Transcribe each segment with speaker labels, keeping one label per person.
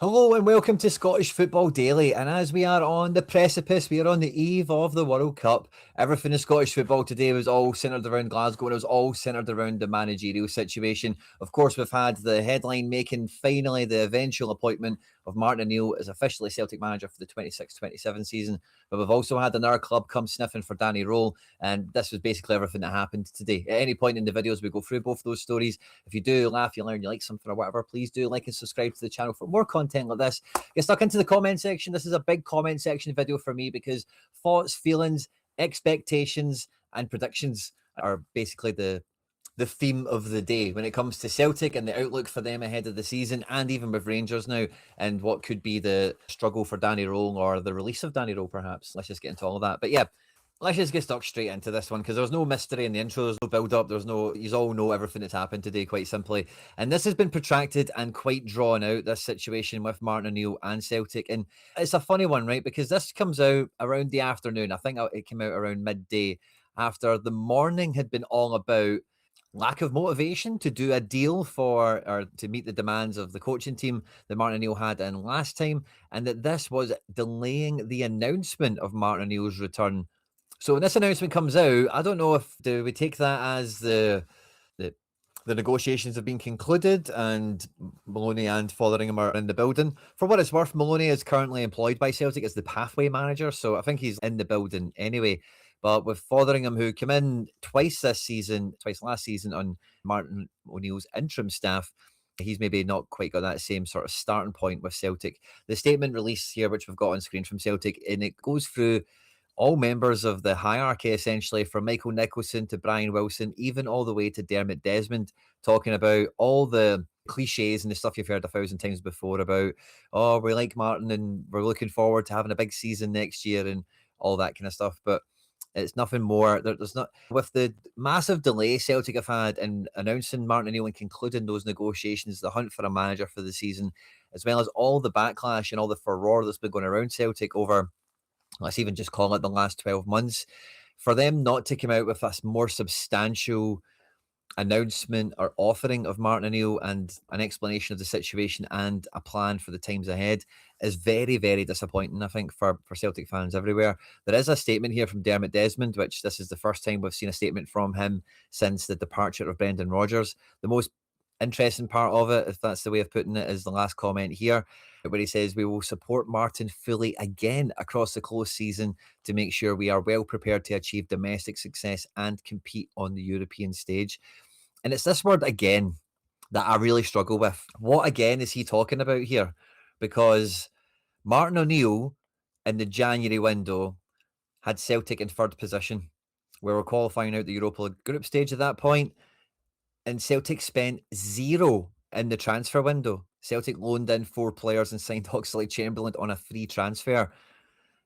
Speaker 1: Hello and welcome to Scottish Football Daily. And as we are on the precipice, we are on the eve of the World Cup. Everything in Scottish football today was all centred around Glasgow, and it was all centred around the managerial situation. Of course, we've had the headline making finally the eventual appointment of Martin O'Neill as officially Celtic manager for the 26-27 season. But we've also had another club come sniffing for Danny Röhl, and this was basically everything that happened today. At any point in the videos, we go through both those stories. If you do laugh, you learn, you like something or whatever, please do like and subscribe to the channel for more content like this. Get stuck into the comment section. This is a big comment section video for me because thoughts, feelings, expectations, and predictions are basically the theme of the day when it comes to Celtic and the outlook for them ahead of the season, and even with Rangers now, and what could be the struggle for Danny Röhl or the release of Danny Röhl, perhaps. Let's just get into all of that. But yeah, let's just get stuck straight into this one because there's no mystery in the intro, there's no build up, you all know everything that's happened today, quite simply. And this has been protracted and quite drawn out, this situation with Martin O'Neill and Celtic. And it's a funny one, right? Because this comes out around the afternoon. I think it came out around midday after the morning had been all about lack of motivation to do a deal for or to meet the demands of the coaching team that Martin O'Neill had in last time, and that this was delaying the announcement of Martin O'Neill's return. So when this announcement comes out, I don't know if do we take that as the the negotiations have been concluded and Maloney and Fotheringham are in the building. For what it's worth, Maloney is currently employed by Celtic as the pathway manager, so I think he's in the building anyway. But with Fotheringham, who came in twice last season on Martin O'Neill's interim staff, he's maybe not quite got that same sort of starting point with Celtic. The statement released here, which we've got on screen from Celtic, and it goes through all members of the hierarchy, essentially, from Michael Nicholson to Brian Wilson, even all the way to Dermot Desmond, talking about all the cliches and the stuff you've heard 1,000 times before about, oh, we like Martin and we're looking forward to having a big season next year and all that kind of stuff. But it's nothing more. There's not, with the massive delay Celtic have had in announcing Martin O'Neill and concluding those negotiations, the hunt for a manager for the season, as well as all the backlash and all the furore that's been going around Celtic over, let's even just call it the last 12 months, for them not to come out with a more substantial announcement or offering of Martin O'Neill and an explanation of the situation and a plan for the times ahead is very, very disappointing, I think, for Celtic fans everywhere. There is a statement here from Dermot Desmond, which this is the first time we've seen a statement from him since the departure of Brendan Rodgers. The most interesting part of it, if that's the way of putting it, is the last comment here, where he says, "We will support Martin fully again across the close season to make sure we are well prepared to achieve domestic success and compete on the European stage." And it's this word again that I really struggle with. What again is he talking about here? Because Martin O'Neill in the January window had Celtic in third position. We were qualifying out the Europa League group stage at that point, and Celtic spent zero in the transfer window. Celtic loaned in 4 players and signed Oxlade-Chamberlain on a free transfer.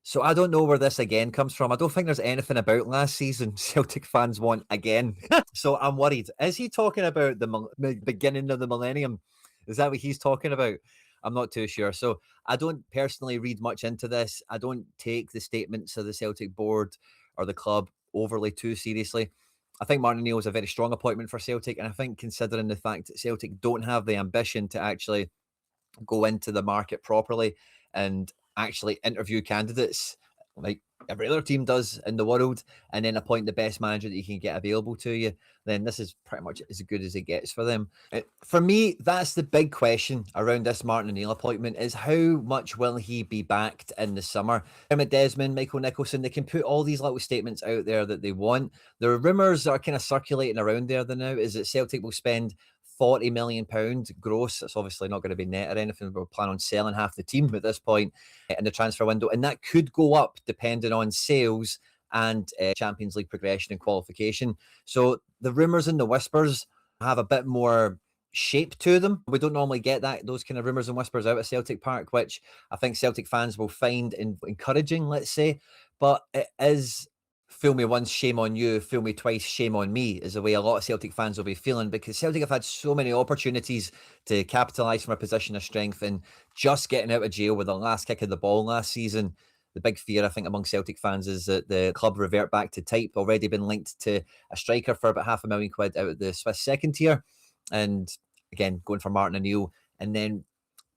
Speaker 1: So I don't know where this again comes from. I don't think there's anything about last season Celtic fans want again. So I'm worried. Is he talking about the beginning of the millennium? Is that what he's talking about? I'm not too sure. So I don't personally read much into this. I don't take the statements of the Celtic board or the club overly too seriously. I think Martin O'Neill is a very strong appointment for Celtic, and I think considering the fact that Celtic don't have the ambition to actually go into the market properly and actually interview candidates like every other team does in the world, and then appoint the best manager that you can get available to you, then this is pretty much as good as it gets for them. For me, that's the big question around this Martin O'Neill appointment, is how much will he be backed in the summer? Dermot Desmond, Michael Nicholson, they can put all these little statements out there that they want. There are rumours that are kind of circulating around there now, is that Celtic will spend £40 million gross. It's obviously not going to be net or anything. We're planning on selling half the team at this point in the transfer window, and that could go up depending on sales and Champions League progression and qualification. So the rumours and the whispers have a bit more shape to them. We don't normally get those kind of rumours and whispers out at Celtic Park, which I think Celtic fans will find encouraging, let's say. But it is, fool me once, shame on you. Fool me twice, shame on me, is the way a lot of Celtic fans will be feeling, because Celtic have had so many opportunities to capitalise from a position of strength, and just getting out of jail with the last kick of the ball last season. The big fear, I think, among Celtic fans is that the club revert back to type. Already been linked to a striker for about £500,000 out of the Swiss second tier. And again, going for Martin O'Neill, and then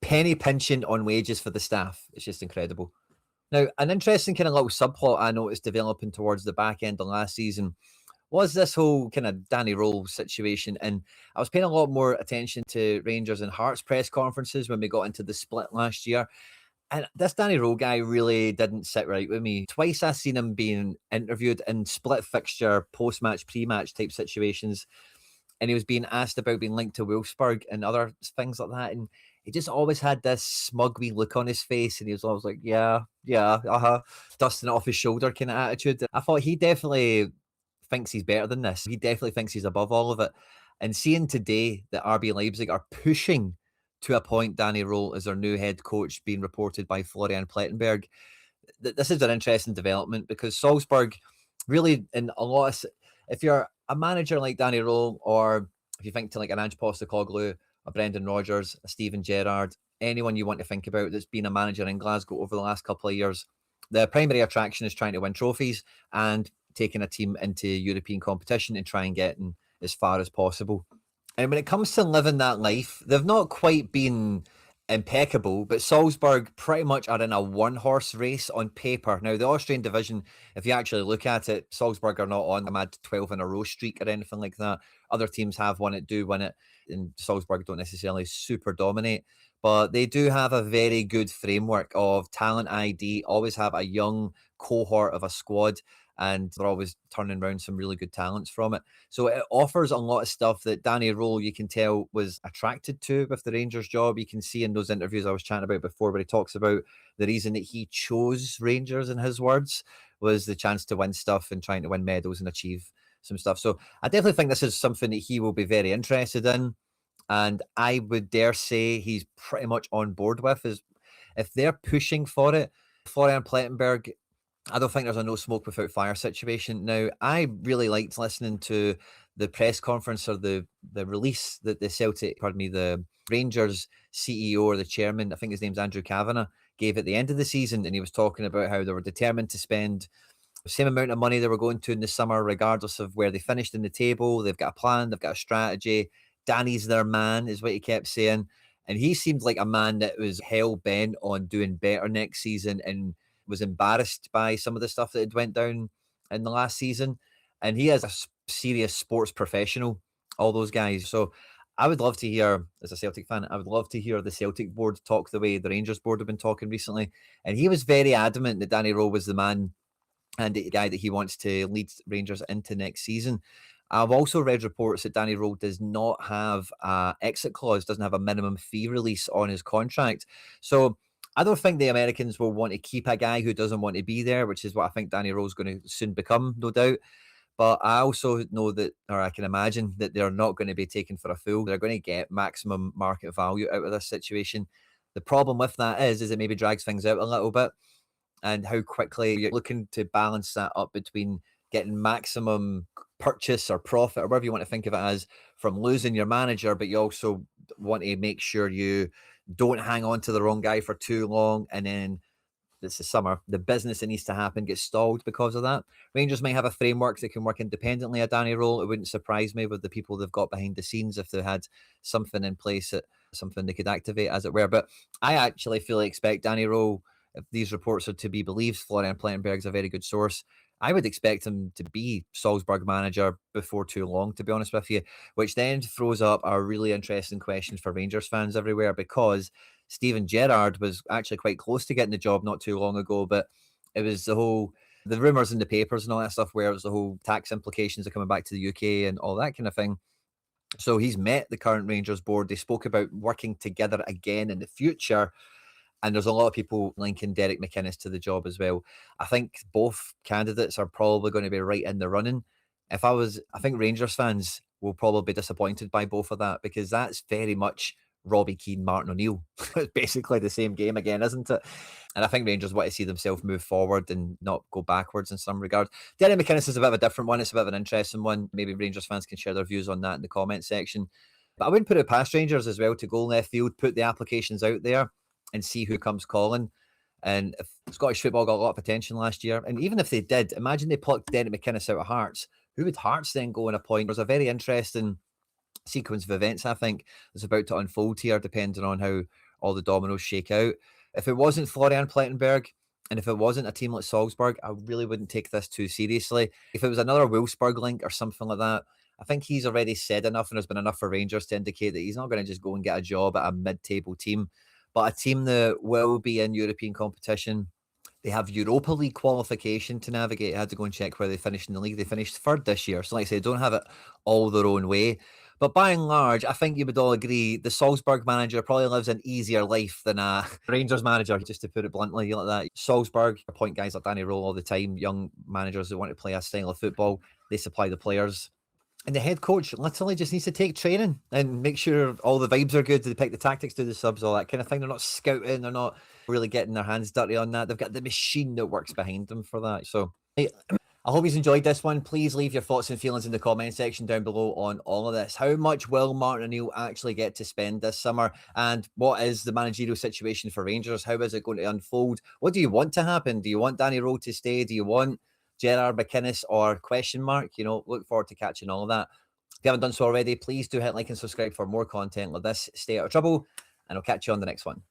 Speaker 1: penny pinching on wages for the staff. It's just incredible. Now, an interesting kind of little subplot I noticed developing towards the back end of last season was this whole kind of Danny Röhl situation. And I was paying a lot more attention to Rangers and Hearts press conferences when we got into the split last year. And this Danny Röhl guy really didn't sit right with me. Twice I seen him being interviewed in split fixture, post-match, pre-match type situations. And he was being asked about being linked to Wolfsburg and other things like that. And he just always had this smug wee look on his face. And he was always like, yeah, dusting it off his shoulder kind of attitude. I thought he definitely thinks he's better than this. He definitely thinks he's above all of it. And seeing today that RB Leipzig are pushing to appoint Danny Röhl as their new head coach, being reported by Florian Plettenberg, this is an interesting development because Salzburg really, in a lot of, if you're a manager like Danny Röhl, or if you think to like an Ange Postecoglou, a Brendan Rodgers, a Steven Gerrard, anyone you want to think about that's been a manager in Glasgow over the last couple of years, the primary attraction is trying to win trophies and taking a team into European competition and try and get as far as possible. And when it comes to living that life, they've not quite been impeccable, but Salzburg pretty much are in a one-horse race on paper. Now, the Austrian division, if you actually look at it, Salzburg are not on a mad 12 in a row streak or anything like that. Other teams have won it, do win it, and Salzburg don't necessarily super dominate. But they do have a very good framework of talent ID, always have a young cohort of a squad, and they're always turning around some really good talents from it. So it offers a lot of stuff that Danny Röhl, you can tell, was attracted to with the Rangers job. You can see in those interviews I was chatting about before, where he talks about the reason that he chose Rangers, in his words, was the chance to win stuff and trying to win medals and achieve some stuff. So I definitely think this is something that he will be very interested in. And I would dare say he's pretty much on board with, is if they're pushing for it. Florian Plettenberg, I don't think there's a no smoke without fire situation. Now, I really liked listening to the press conference or the release that the Rangers CEO or the chairman, I think his name's Andrew Kavanagh, gave at the end of the season. And he was talking about how they were determined to spend the same amount of money they were going to in the summer, regardless of where they finished in the table. They've got a plan, they've got a strategy. Danny's their man, is what he kept saying. And he seemed like a man that was hell bent on doing better next season and was embarrassed by some of the stuff that had went down in the last season. And he is a serious sports professional, all those guys. So I would love to hear, as a Celtic fan, I would love to hear the Celtic board talk the way the Rangers board have been talking recently. And he was very adamant that Danny Röhl was the man and the guy that he wants to lead Rangers into next season. I've also read reports that Danny Röhl does not have an exit clause, doesn't have a minimum fee release on his contract. So I don't think the Americans will want to keep a guy who doesn't want to be there, which is what I think Danny Röhl's going to soon become, no doubt. But I also know that, or I can imagine that they're not going to be taken for a fool. They're going to get maximum market value out of this situation. The problem with that is it maybe drags things out a little bit, and how quickly you're looking to balance that up between getting maximum purchase or profit, or whatever you want to think of it as, from losing your manager, but you also want to make sure you don't hang on to the wrong guy for too long, and then this is summer, the business that needs to happen gets stalled because of that. Rangers might have a framework that can work independently of Danny Röhl. It wouldn't surprise me with the people they've got behind the scenes if they had something in place, that something they could activate, as it were. But I actually fully expect Danny Röhl, if these reports are to be believed, Florian Plettenberg's a very good source, I would expect him to be Salzburg manager before too long, to be honest with you, which then throws up a really interesting question for Rangers fans everywhere, because Steven Gerrard was actually quite close to getting the job not too long ago, but it was the rumours in the papers and all that stuff, where it was the whole tax implications of coming back to the UK and all that kind of thing. So he's met the current Rangers board. They spoke about working together again in the future. And there's a lot of people linking Derek McInnes to the job as well. I think both candidates are probably going to be right in the running. I think Rangers fans will probably be disappointed by both of that, because that's very much Robbie Keane, Martin O'Neill. It's basically the same game again, isn't it? And I think Rangers want to see themselves move forward and not go backwards in some regard. Derek McInnes is a bit of a different one. It's a bit of an interesting one. Maybe Rangers fans can share their views on that in the comment section. But I wouldn't put it past Rangers as well to go left field, put the applications out there and see who comes calling. And if Scottish football got a lot of attention last year, and even if they did, imagine they plucked Derek McInnes out of Hearts. Who would Hearts then go and appoint? There's a very interesting sequence of events, I think, that's about to unfold here, depending on how all the dominoes shake out. If it wasn't Florian Plettenberg, and if it wasn't a team like Salzburg, I really wouldn't take this too seriously. If it was another Wolfsburg link or something like that, I think he's already said enough and there's been enough for Rangers to indicate that he's not going to just go and get a job at a mid-table team, but a team that will be in European competition. They have Europa League qualification to navigate. I had to go and check where they finished in the league. They finished third this year. So like I say, don't have it all their own way. But by and large, I think you would all agree the Salzburg manager probably lives an easier life than a Rangers manager, just to put it bluntly, like that. Salzburg appoint guys like Danny Röhl all the time, young managers that want to play a style of football. They supply the players. And the head coach literally just needs to take training and make sure all the vibes are good. They pick the tactics, do the subs, all that kind of thing. They're not scouting. They're not really getting their hands dirty on that. They've got the machine that works behind them for that. So I hope you've enjoyed this one. Please leave your thoughts and feelings in the comment section down below on all of this. How much will Martin O'Neill actually get to spend this summer? And what is the managerial situation for Rangers? How is it going to unfold? What do you want to happen? Do you want Danny Röhl to stay? Do you want Gerard McInnes or question mark? You know, look forward to catching all of that. If you haven't done so already, please do hit like and subscribe for more content like this. Stay out of trouble, and I'll catch you on the next one.